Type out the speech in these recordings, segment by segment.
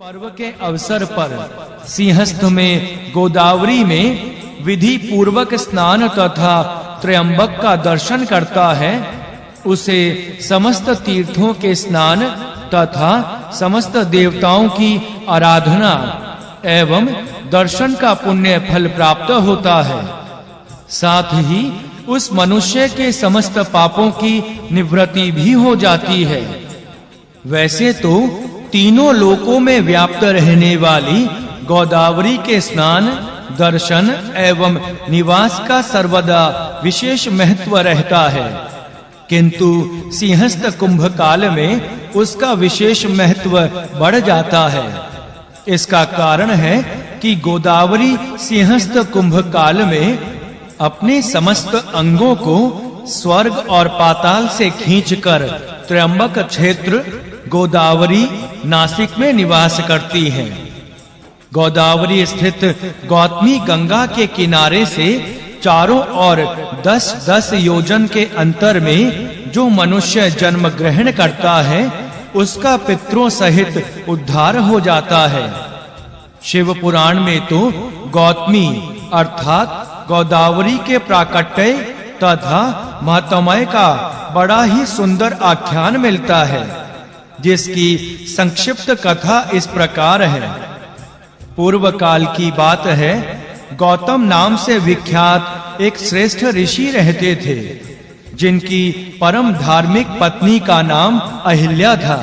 पर्व के अवसर पर सिंहस्थ में गोदावरी में विधि पूर्वक स्नान तथा त्रयंबक का दर्शन करता है, उसे समस्त तीर्थों के स्नान तथा समस्त देवताओं की आराधना एवं दर्शन का पुण्य फल प्राप्त होता है। साथ ही उस मनुष्य के समस्त पापों की निवृत्ति भी हो जाती है। वैसे तो तीनों लोकों में व्याप्त रहने वाली गोदावरी के स्नान, दर्शन एवं निवास का सर्वदा विशेष महत्व रहता है, किंतु सिंहस्थ कुंभ काल में उसका विशेष महत्व बढ़ जाता है। इसका कारण है कि गोदावरी सिंहस्थ कुंभ काल में अपने समस्त अंगों को स्वर्ग और पाताल से खींचकर त्रयंबक क्षेत्र गोदावरी नासिक में निवास करती है। गोदावरी स्थित गौतमी गंगा के किनारे से चारों ओर 10-10 योजन के अंतर में जो मनुष्य जन्म ग्रहण करता है, उसका पितरों सहित उद्धार हो जाता है। शिव पुराण में तो गौतमी अर्थात गोदावरी के प्राकट्य तथा महात्म्य का बड़ा ही सुंदर आख्यान मिलता है, जिसकी संक्षिप्त कथा इस प्रकार है। पूर्व काल की बात है, गौतम नाम से विख्यात एक श्रेष्ठ ऋषि रहते थे, जिनकी परम धार्मिक पत्नी का अहिल्या अहिल्या था।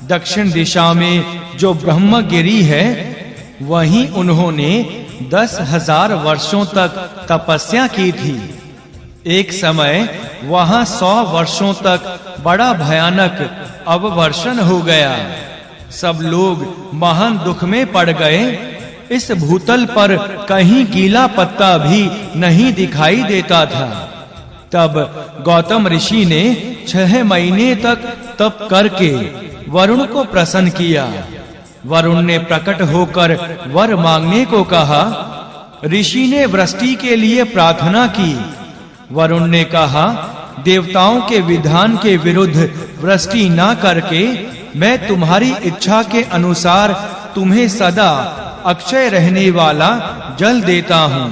दक्षिण दिशा में जो ब्रह्मगिरि है, वहीं उन्होंने 10,000 वर्षों तक तपस्या की थी। एक समय वहां 100 वर्षों तक बड़ा भयानक अवर्षण हो गया। सब लोग महान दुख में पड़ गए। इस भूतल पर कहीं गीला पत्ता भी नहीं दिखाई देता था। तब गौतम ऋषि ने 6 महीने तक तप करके वरुण को प्रसन्न किया। वरुण ने प्रकट होकर वर मांगने को कहा। ऋषि ने वृष्टि के लिए प्रार्थना की। वरुण ने कहा, देवताओं के विधान के विरुद्ध वृष्टि ना करके मैं तुम्हारी इच्छा के अनुसार तुम्हें सदा अक्षय रहने वाला जल देता हूँ।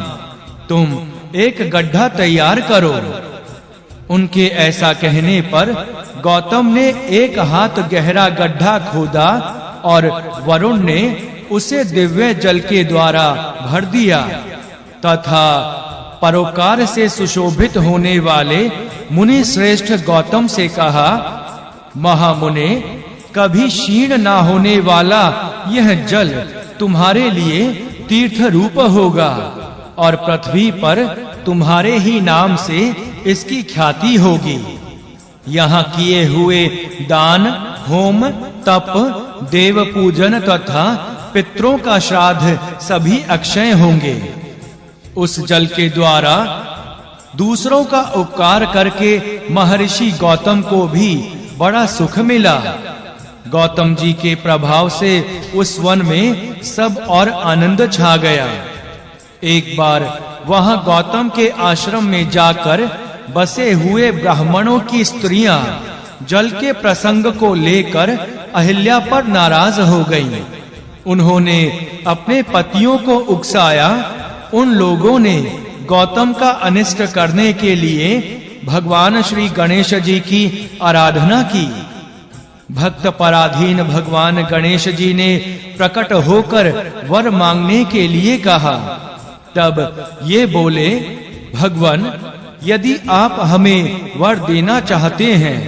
तुम एक गड्ढा तैयार करो। उनके ऐसा कहने पर गौतम ने 1 हाथ गहरा गड्ढा खोदा और वरुण ने उसे दिव्य जल के द्वारा भर दिया तथा परोकार से सुशोभित होने वाले मुनि श्रेष्ठ गौतम से कहा, महामुने, कभी क्षीण ना होने वाला यह जल तुम्हारे लिए तीर्थ रूप होगा और पृथ्वी पर तुम्हारे ही नाम से इसकी ख्याति होगी। यहाँ किए हुए दान, होम, तप, देव पूजन तथा पितरों का श्राद्ध सभी अक्षय होंगे। उस जल के द्वारा दूसरों का उपकार करके महर्षि गौतम को भी बड़ा सुख मिला। गौतम जी के प्रभाव से उस वन में सब और आनंद छा गया। एक बार वहां गौतम के आश्रम में जाकर बसे हुए ब्राह्मणों की स्त्रियां जल के प्रसंग को लेकर अहिल्या पर नाराज हो गईं। उन्होंने अपने पतियों को उकसाया। उन लोगों ने गौतम का अनिष्ट करने के लिए भगवान श्री गणेश जी की आराधना की। भक्त पराधीन भगवान गणेश जी ने प्रकट होकर वर मांगने के लिए कहा। तब ये बोले, भगवान, यदि आप हमें वर देना चाहते हैं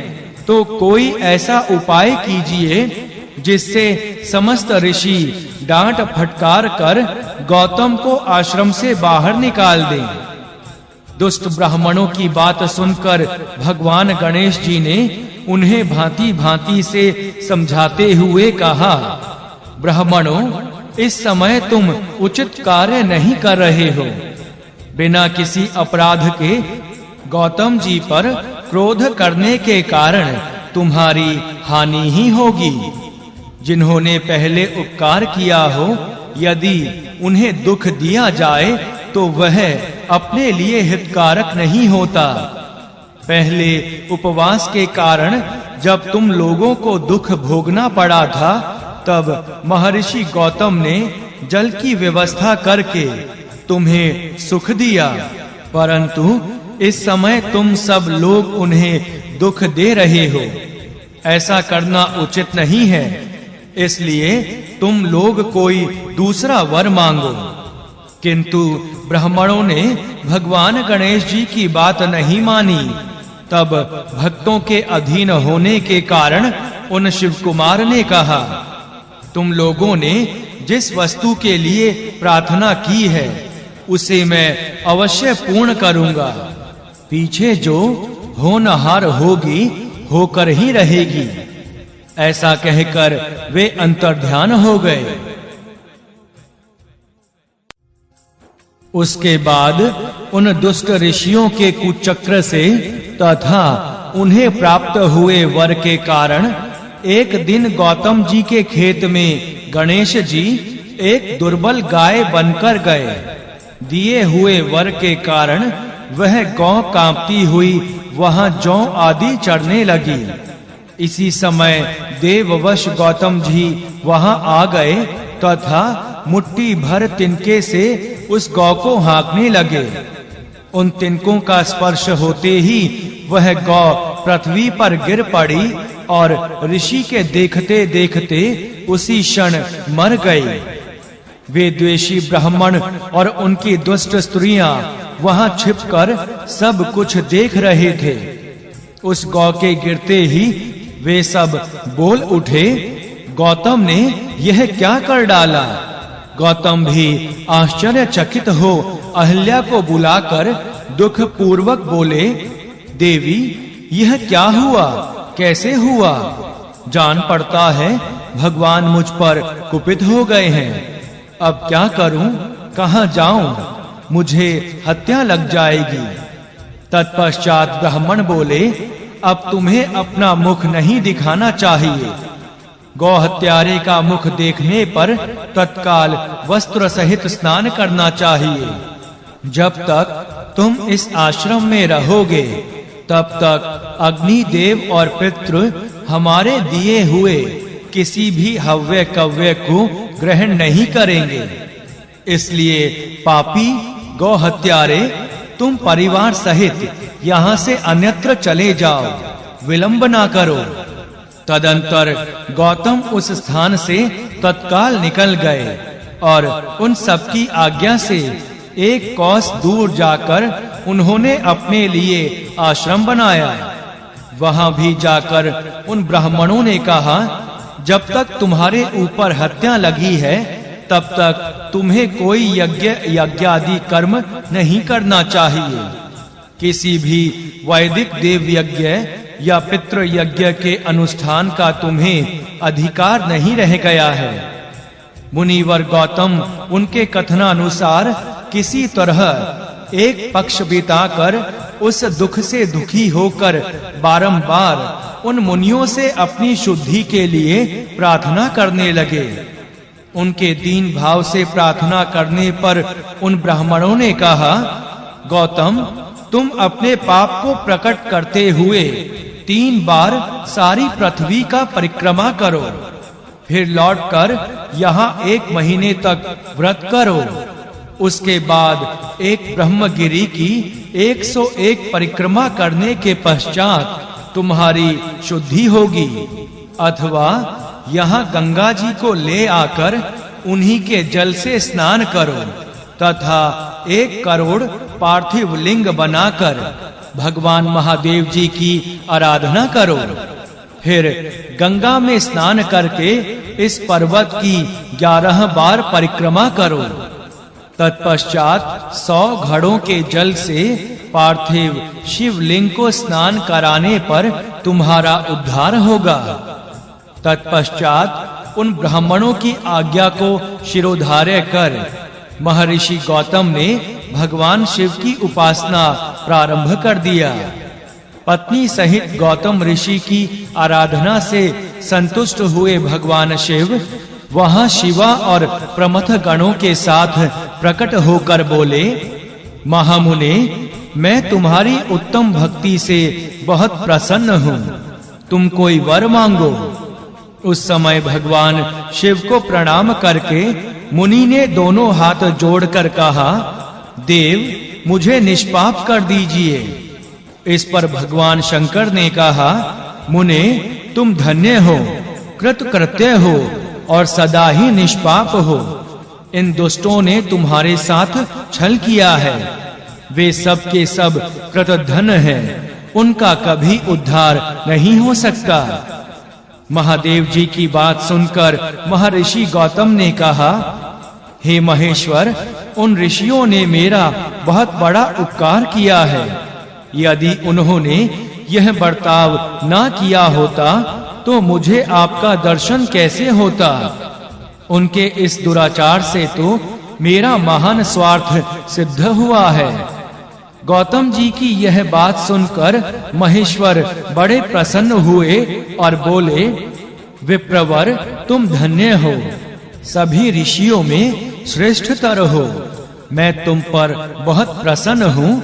तो कोई ऐसा उपाय कीजिए जिससे समस्त ऋषि डांट फटकार कर गौतम को आश्रम से बाहर निकाल दें। दुष्ट ब्राह्मणों की बात सुनकर भगवान गणेश जी ने उन्हें भांति-भांति से समझाते हुए कहा, ब्राह्मणों, इस समय तुम उचित कार्य नहीं कर रहे हो। बिना किसी अपराध के गौतम जी पर क्रोध करने के कारण तुम्हारी हानि ही होगी। जिन्होंने पहले उपकार किया हो, यदि उन्हें दुख दिया जाए तो वह अपने लिए हितकारक नहीं होता। पहले उपवास के कारण जब तुम लोगों को दुख भोगना पड़ा था, तब महर्षि गौतम ने जल की व्यवस्था करके तुम्हें सुख दिया, परंतु इस समय तुम सब लोग उन्हें दुख दे रहे हो। ऐसा करना उचित नहीं है, इसलिए तुम लोग कोई दूसरा वर मांगो। किंतु ब्राह्मणों ने भगवान गणेश जी की बात नहीं मानी। तब भक्तों के अधीन होने के कारण उन शिव कुमार ने कहा, तुम लोगों ने जिस वस्तु के लिए प्रार्थना की है उसे मैं अवश्य पूर्ण करूंगा। पीछे जो होनहार होगी होकर ही रहेगी। ऐसा कहकर वे अंतर्ध्यान हो गए। उसके बाद उन दुष्ट ऋषियों के कुचक्र से तथा उन्हें प्राप्त हुए वर के कारण एक दिन गौतम जी के खेत में गणेश जी एक दुर्बल गाय बनकर गए। दिए हुए वर के कारण वह गौ कांपती हुई वहां जौ आदि चढ़ने लगी। इसी समय देववश गौतम जी वहां आ गए तथा मुट्ठी भर तिनके से उस गौ को हाँकने लगे। उन तिनकों का स्पर्श होते ही वह गौ पृथ्वी पर गिर पड़ी और ऋषि के देखते देखते उसी क्षण मर गई। वे द्वेषी ब्राह्मण और उनकी दुष्ट स्त्रियां वहां छिपकर सब कुछ देख रहे थे। उस गौ के गिरते ही वे सब बोल उठे, गौतम ने यह क्या कर डाला। गौतम भी आश्चर्यचकित हो अहल्या को बुलाकर दुख पूर्वक बोले, देवी यह क्या हुआ, कैसे हुआ। जान पड़ता है भगवान मुझ पर कुपित हो गए हैं। अब क्या करूं, कहां जाऊं, मुझे हत्या लग जाएगी। तत्पश्चात ब्राह्मण बोले, अब तुम्हें अपना मुख नहीं दिखाना चाहिए। गौ हत्यारे का मुख देखने पर तत्काल वस्त्र सहित स्नान करना चाहिए। जब तक तुम इस आश्रम में रहोगे तब तक अग्नि देव और पितृ हमारे दिए हुए किसी भी हव्य कव्य को ग्रहण नहीं करेंगे। इसलिए पापी गौ हत्यारे, तुम परिवार सहित यहाँ से अन्यत्र चले जाओ, विलंब ना करो। तदंतर गौतम उस स्थान से तत्काल निकल गए और उन सबकी आज्ञा से एक कोस दूर जाकर उन्होंने अपने लिए आश्रम बनाया। वहां भी जाकर उन ब्राह्मणों ने कहा, जब तक तुम्हारे ऊपर हत्या लगी है तब तक तुम्हें कोई यज्ञ आदि कर्म नहीं करना चाहिए। किसी भी वैदिक देव यज्ञ या पितृ यज्ञ के अनुष्ठान का तुम्हें अधिकार नहीं रह गया है। मुनिवर गौतम उनके कथनानुसार किसी तरह एक पक्ष बिताकर उस दुख से दुखी होकर बारंबार उन मुनियों से अपनी शुद्धि के लिए प्रार्थना करने लगे। उनके दीन भाव से प्रार्थना करने पर उन ब्राह्मणों ने कहा, गौतम तुम अपने पाप को प्रकट करते हुए 3 बार सारी पृथ्वी का परिक्रमा करो, फिर लौटकर यहाँ 1 महीने तक व्रत करो। उसके बाद एक ब्रह्मगिरी की 101 परिक्रमा करने के पश्चात तुम्हारी शुद्धि होगी। अथवा यहाँ गंगा जी को ले आकर उन्हीं के जल से स्नान करो तथा 1 करोड़ पार्थिव लिंग बनाकर भगवान महादेव जी की आराधना करो। फिर गंगा में स्नान करके इस पर्वत की 11 बार परिक्रमा करो। तत्पश्चात 100 घड़ों के जल से पार्थिव शिवलिंग को स्नान कराने पर तुम्हारा उद्धार होगा। तत्पश्चात उन ब्राह्मणों की आज्ञा को शिरोधार्य कर महर्षि गौतम ने भगवान शिव की उपासना प्रारंभ कर दिया। पत्नी सहित गौतम ऋषि की आराधना से संतुष्ट हुए भगवान शिव वहां शिवा और प्रमथ गणों के साथ प्रकट होकर बोले, महामुने मैं तुम्हारी उत्तम भक्ति से बहुत प्रसन्न हूँ। तुम कोई वर मांगो। उस समय भगवान शिव को प्रणाम करके मुनि ने दोनों हाथ जोड़कर कहा, देव मुझे निष्पाप कर दीजिए। इस पर भगवान शंकर ने कहा, मुने तुम धन्य हो, कृतकृत्य हो और सदा ही निष्पाप हो। इन दुष्टों ने तुम्हारे साथ छल किया है। वे सब के सब कृतधन हैं, उनका कभी उद्धार नहीं हो सकता। महादेव जी की बात सुनकर महर्षि गौतम ने कहा, हे महेश्वर, उन ऋषियों ने मेरा बहुत बड़ा उपकार किया है। यदि उन्होंने यह बर्ताव ना किया होता तो मुझे आपका दर्शन कैसे होता। उनके इस दुराचार से तो मेरा महान स्वार्थ सिद्ध हुआ है। गौतम जी की यह बात सुनकर महेश्वर बड़े प्रसन्न हुए और बोले, विप्रवर तुम धन्य हो, सभी ऋषियों में श्रेष्ठतर हो। मैं तुम पर बहुत प्रसन्न हूँ।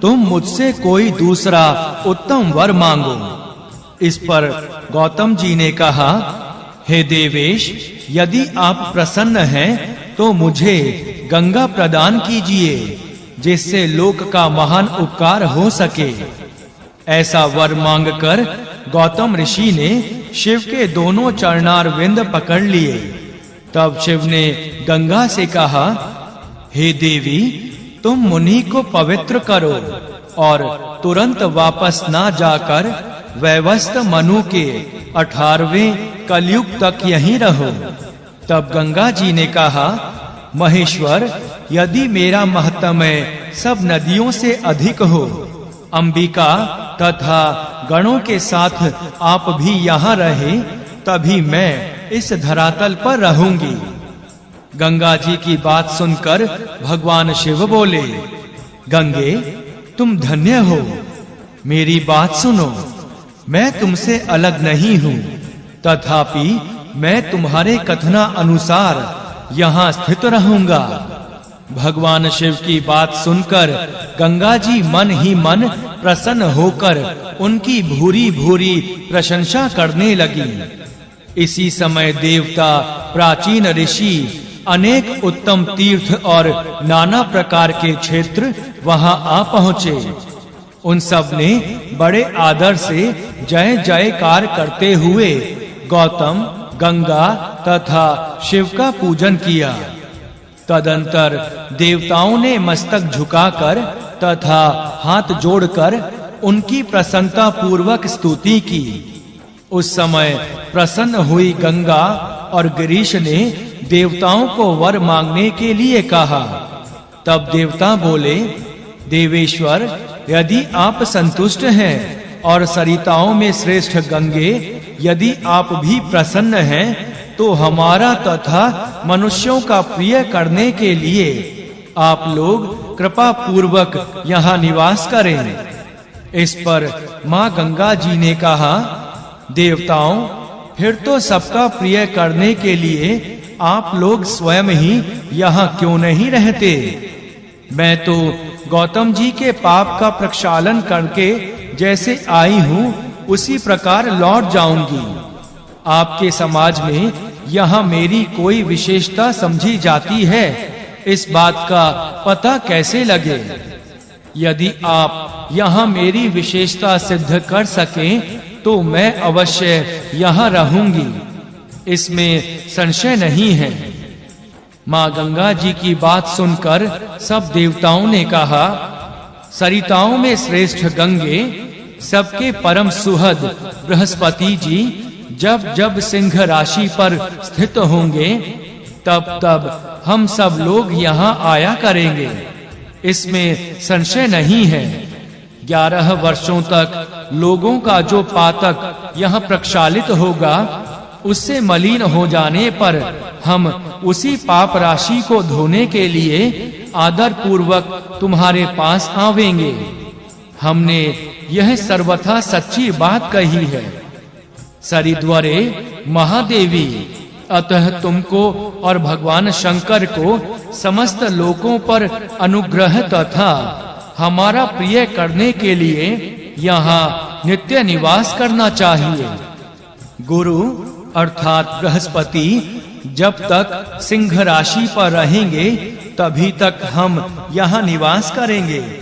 तुम मुझसे कोई दूसरा उत्तम वर मांगो। इस पर गौतम जी ने कहा, हे देवेश, यदि आप प्रसन्न हैं तो मुझे गंगा प्रदान कीजिए, जिससे लोक का महान उपकार हो सके। ऐसा वर मांगकर गौतम ऋषि ने शिव के दोनों चरणार विंद पकड़ लिए। तब शिव ने गंगा से कहा, हे देवी, तुम मुनि को पवित्र करो और तुरंत वापस ना जाकर वैवस्त मनु के 18वें कलयुग तक यहीं रहो। तब गंगा जी ने कहा, महेश्वर, यदि मेरा महत्म्य सब नदियों से अधिक हो, अंबिका तथा गणों के साथ आप भी यहाँ रहे, तभी मैं इस धरातल पर रहूंगी। गंगा जी की बात सुनकर भगवान शिव बोले, गंगे तुम धन्य हो, मेरी बात सुनो। मैं तुमसे अलग नहीं हूँ, तथापि मैं तुम्हारे कथना अनुसार यहाँ स्थित रहूंगा। भगवान शिव की बात सुनकर गंगा जी मन ही मन प्रसन्न होकर उनकी भूरी भूरी प्रशंसा करने लगी। इसी समय देवता, प्राचीन ऋषि, अनेक उत्तम तीर्थ और नाना प्रकार के क्षेत्र वहां आ पहुंचे। उन सब ने बड़े आदर से जय जयकार करते हुए गौतम, गंगा तथा शिव का पूजन किया। तदंतर देवताओं ने मस्तक झुकाकर तथा हाथ जोड़कर उनकी प्रसन्नता पूर्वक स्तुति की। उस समय प्रसन्न हुई गंगा और गिरीश ने देवताओं को वर मांगने के लिए कहा। तब देवता बोले, देवेश्वर, यदि आप संतुष्ट हैं और सरिताओं में श्रेष्ठ गंगे, यदि आप भी प्रसन्न हैं, तो हमारा तथा मनुष्यों का प्रिय करने के लिए आप लोग कृपा पूर्वक यहाँ निवास करें। इस पर माँ गंगा जी ने कहा, देवताओं, फिर तो सबका प्रिय करने के लिए आप लोग स्वयं ही यहाँ क्यों नहीं रहते। मैं तो गौतम जी के पाप का प्रक्षालन करके जैसे आई हूँ, उसी प्रकार लौट जाऊंगी। आपके समाज में यहाँ मेरी कोई विशेषता समझी जाती है, इस बात का पता कैसे लगे। यदि आप यहाँ मेरी विशेषता सिद्ध कर सकें तो मैं अवश्य यहाँ रहूंगी, इसमें संशय नहीं है। माँ गंगा जी की बात सुनकर सब देवताओं ने कहा, सरिताओं में श्रेष्ठ गंगे, सबके परम सुहद बृहस्पति जी जब जब सिंह राशि पर स्थित होंगे, तब तब हम सब लोग यहाँ आया करेंगे, इसमें संशय नहीं है। 11 वर्षों तक लोगों का जो पातक यहाँ प्रक्षालित होगा, उससे मलिन हो जाने पर हम उसी पाप राशि को धोने के लिए आदर पूर्वक तुम्हारे पास आवेंगे। हमने यह सर्वथा सच्ची बात कही है। सरिद्वरे महादेवी, अतः तुमको और भगवान शंकर को समस्त लोकों पर अनुग्रह तथा हमारा प्रिय करने के लिए यहाँ नित्य निवास करना चाहिए। गुरु अर्थात बृहस्पति जब तक सिंह राशि पर रहेंगे तभी तक हम यहाँ निवास करेंगे।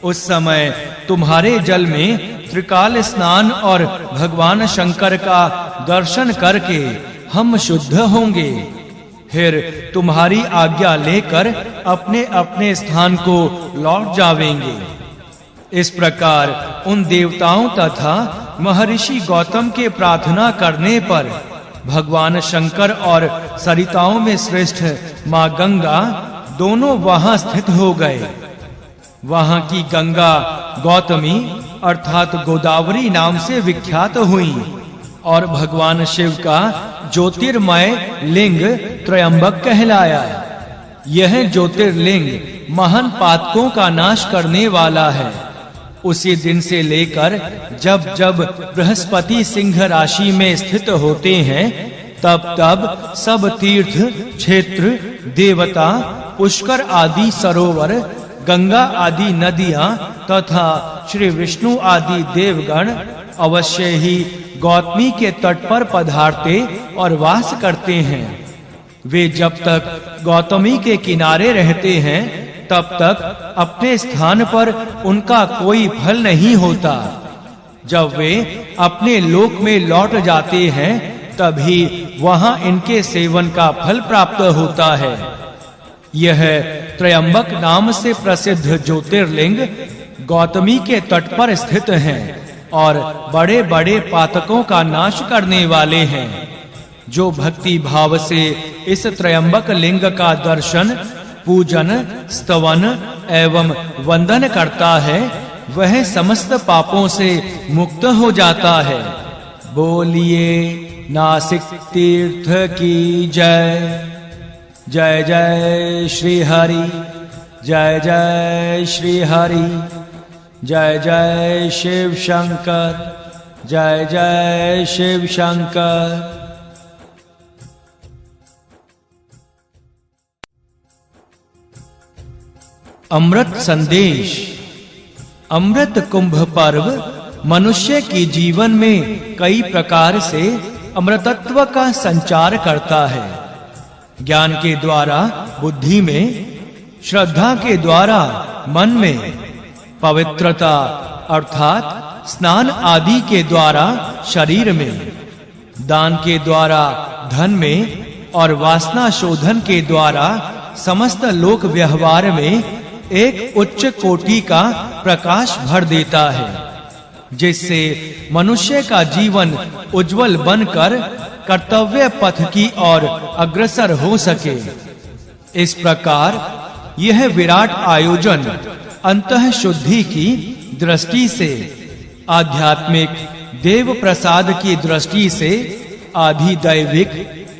उस समय तुम्हारे जल में त्रिकाल स्नान और भगवान शंकर का दर्शन करके हम शुद्ध होंगे। फिर तुम्हारी आज्ञा लेकर अपने अपने स्थान को लौट जावेंगे। इस प्रकार उन देवताओं तथा महर्षि गौतम के प्रार्थना करने पर भगवान शंकर और सरिताओं में श्रेष्ठ मां गंगा दोनों वहां स्थित हो गए। वहां की गंगा गौतमी अर्थात गोदावरी नाम से विख्यात हुई और भगवान शिव का ज्योतिर्मय लिंग त्रयंबक कहलाया। यह ज्योतिर्लिंग महान पातकों का नाश करने वाला है। उसी दिन से लेकर जब जब बृहस्पति सिंह राशि में स्थित होते हैं तब तब सब तीर्थ क्षेत्र, देवता, पुष्कर आदि सरोवर, गंगा आदि नदियां तथा श्री विष्णु आदि देवगण अवश्य ही गौतमी के तट पर पधारते और वास करते हैं। वे जब तक गौतमी के किनारे रहते हैं तब तक अपने स्थान पर उनका कोई फल नहीं होता। जब वे अपने लोक में लौट जाते हैं तभी वहां इनके सेवन का फल प्राप्त होता है। यह त्रयंबक नाम से प्रसिद्ध ज्योतिर्लिंग गौतमी के तट पर स्थित हैं और बड़े-बड़े पातकों का नाश करने वाले हैं। जो भक्ति भाव से इस त्रयंबक लिंग का दर्शन, पूजन, स्तवन एवं वंदन करता है वह समस्त पापों से मुक्त हो जाता है। बोलिए नासिक तीर्थ की जय। जय जय श्री हरि, जय जय श्री हरि, जय जय शिव शंकर, जय जय शिव शंकर। अमृत संदेश। अमृत कुंभ पर्व मनुष्य के जीवन में कई प्रकार से अमृतत्व का संचार करता है। ज्ञान के द्वारा बुद्धि में, श्रद्धा के द्वारा मन में, पवित्रता अर्थात स्नान आदि के द्वारा शरीर में, दान के द्वारा धन में और वासना शोधन के द्वारा समस्त लोक व्यवहार में एक उच्च कोटि का प्रकाश भर देता है, जिससे मनुष्य का जीवन उज्जवल बनकर कर्तव्य पथ की ओर अग्रसर हो सके। इस प्रकार यह विराट आयोजन अंतः शुद्धि की दृष्टि से, आध्यात्मिक देव प्रसाद की दृष्टि से, आधिदैविक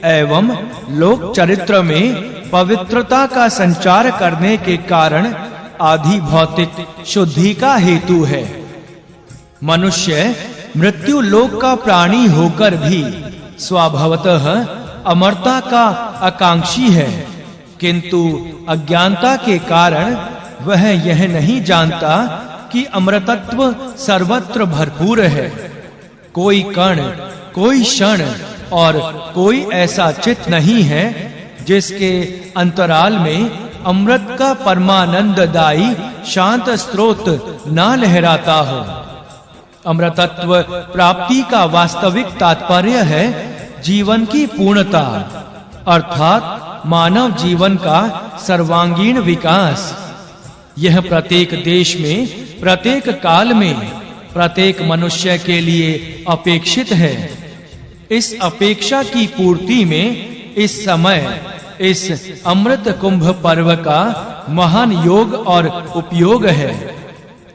एवं लोक चरित्र में पवित्रता का संचार करने के कारण आधि भौतिक शुद्धि का हेतु है। मनुष्य मृत्यु लोक का प्राणी होकर भी स्वभावतः अमरता का आकांक्षी है, किंतु अज्ञानता के कारण वह यह नहीं जानता कि अमृतत्व सर्वत्र भरपूर है। कोई कण, कोई क्षण और कोई ऐसा चित्त नहीं है जिसके अंतराल में अमृत का परमानंददायी शांत स्रोत न लहराता हो। अमृतत्व प्राप्ति का वास्तविक तात्पर्य है जीवन की पूर्णता, अर्थात मानव जीवन का सर्वांगीण विकास। यह प्रत्येक देश में, प्रत्येक काल में, प्रत्येक मनुष्य के लिए अपेक्षित है। इस अपेक्षा की पूर्ति में इस समय इस अमृत कुंभ पर्व का महान योग और उपयोग है।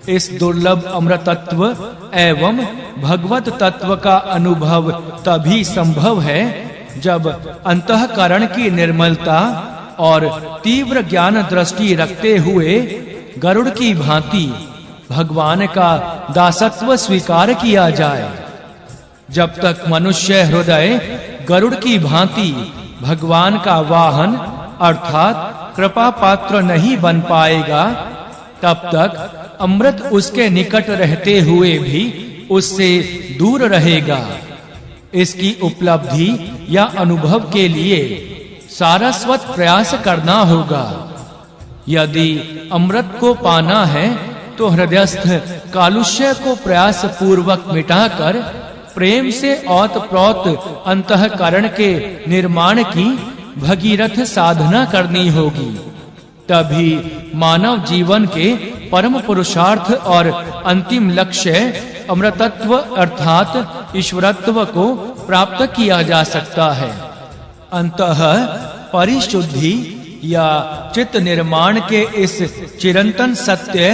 इस दुर्लभ अमृतत्व एवं भगवत तत्व का अनुभव तभी संभव है जब अंतःकरण की निर्मलता और तीव्र ज्ञान दृष्टि रखते हुए गरुड़ की भांति भगवान का दासत्व स्वीकार किया जाए। जब तक मनुष्य हृदय गरुड़ की भांति भगवान का वाहन अर्थात कृपा पात्र नहीं बन पाएगा, तब तक अमृत उसके निकट रहते हुए भी उससे दूर रहेगा। इसकी उपलब्धि या अनुभव के लिए सारस्वत प्रयास करना होगा। यदि अमृत को पाना है तो हृदयस्थ कालुष्य को प्रयास पूर्वक मिटाकर प्रेम से ओतप्रोत अंतःकरण के निर्माण की भगीरथ साधना करनी होगी। तभी मानव जीवन के परम पुरुषार्थ और अंतिम लक्ष्य अमृतत्व अर्थात ईश्वरत्व को प्राप्त किया जा सकता है। अंतः परिशुद्धि या चित्त निर्माण के इस चिरंतन सत्य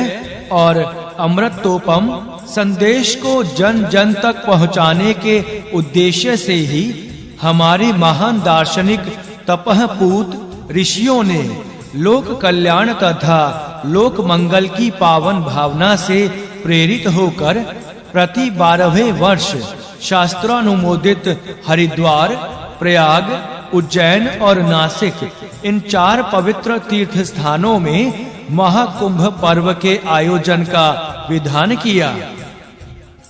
और अमृतोपम संदेश को जन जन तक पहुंचाने के उद्देश्य से ही हमारे महान दार्शनिक तपःपूत ऋषियों ने लोक कल्याण तथा लोक मंगल की पावन भावना से प्रेरित होकर प्रति 12वें वर्ष शास्त्रानुमोदित हरिद्वार, प्रयाग, उज्जैन और नासिक इन 4 पवित्र तीर्थ स्थानों में महाकुंभ पर्व के आयोजन का विधान किया।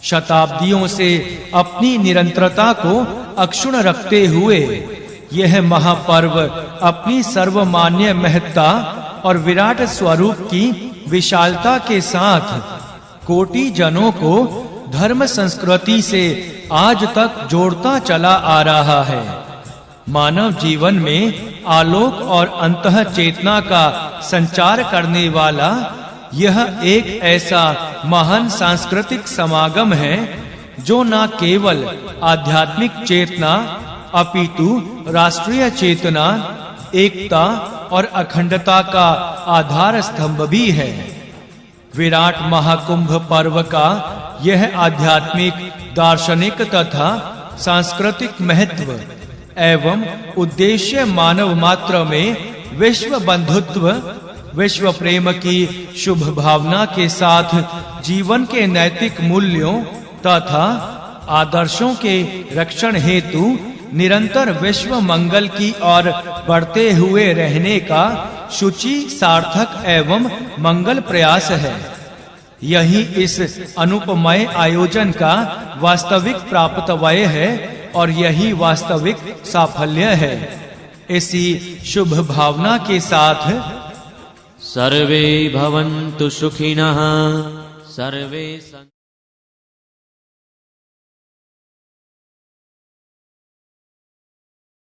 शताब्दियों से अपनी निरंतरता को अक्षुण्ण रखते हुए यह महापर्व अपनी सर्वमान्य महत्ता और विराट स्वरूप की विशालता के साथ कोटि जनों को धर्म संस्कृति से आज तक जोड़ता चला आ रहा है। मानव जीवन में आलोक और अंतः चेतना का संचार करने वाला यह एक ऐसा महान सांस्कृतिक समागम है जो न केवल आध्यात्मिक चेतना अपितु राष्ट्रीय चेतना, एकता और अखंडता का आधार स्तंभ भी है। विराट महाकुंभ पर्व का यह आध्यात्मिक, दार्शनिक तथा सांस्कृतिक महत्व एवं उद्देश्य मानव मात्र में विश्व बंधुत्व, विश्व प्रेम की शुभ भावना के साथ जीवन के नैतिक मूल्यों तथा आदर्शों के रक्षण हेतु निरंतर विश्व मंगल की ओर बढ़ते हुए रहने का शुचि, सार्थक एवं मंगल प्रयास है। यही इस अनुपमय आयोजन का वास्तविक प्राप्तव्य है और यही वास्तविक साफल्य है। इसी शुभ भावना के साथ सर्वे भवन्तु सुखिनः सर्वे